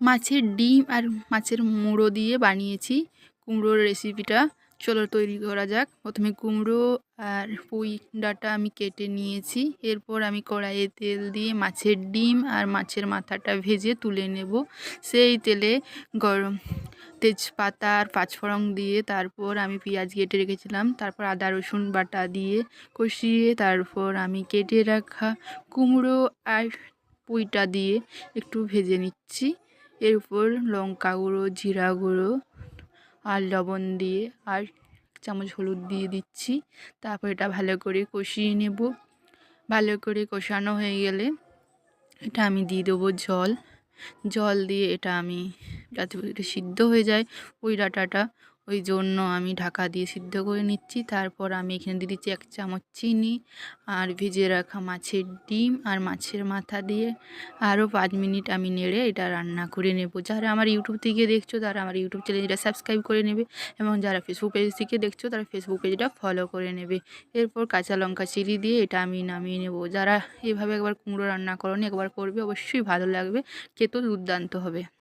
মাছের ডিম আর মাছের মুড়ো দিয়ে বানিয়েছি কুমড়োর রেসিপিটা। চলো তৈরি করা যাক। প্রথমে কুমড়ো আর পুঁই ডাঁটা আমি কেটে নিয়েছি। এরপর আমি কড়াইয়ে তেল দিয়ে মাছের ডিম আর মাছের মাথাটা ভেজে তুলে নেব। সেই তেলে গরম তেজপাতা আর পাঁচফোড়ন দিয়ে তারপর আমি পেঁয়াজ কেটে রেখেছিলাম, তারপর আদা রসুন বাটা দিয়ে কষিয়ে তারপর আমি কেটে রাখা কুমড়ো আর পুঁইটা দিয়ে একটু ভেজে নিচ্ছি। এরপর লঙ্কা গুঁড়ো, জিরা গুঁড়ো আর লবণ দিয়ে আর 1 চামচ হলুদ দিয়ে দিচ্ছি। তারপর এটা ভালো করে কষিয়ে নেব। ভালো করে কষানো হয়ে গেলে এটা আমি দিয়ে দেবো জল। জল দিয়ে এটা আমি যাতে এটা সিদ্ধ হয়ে যায় ওই ডাঁটাটা, ওই জন্য আমি ঢাকা দিয়ে সিদ্ধ করে নিচ্ছি। তারপর আমি এখানে দিয়ে দিচ্ছি 1 চামচ চিনি আর ভিজিয়ে রাখা মাছের ডিম আর মাছের মাথা দিয়ে আরও 5 মিনিট আমি নেড়ে এটা রান্না করে নেব। যারা আমার ইউটিউব থেকে দেখছো তারা আমার ইউটিউব চ্যানেলটা সাবস্ক্রাইব করে নেবে, এবং যারা ফেসবুক পেজ থেকে দেখছো তারা ফেসবুক পেজটা ফলো করে নেবে। এরপর কাঁচা লঙ্কা চিড়ি দিয়ে এটা আমি নামিয়ে নেব। যারা এভাবে একবার কুমড়ো রান্না করোনি একবার করবে, অবশ্যই ভালো লাগবে, খেতেও দুর্দান্ত হবে।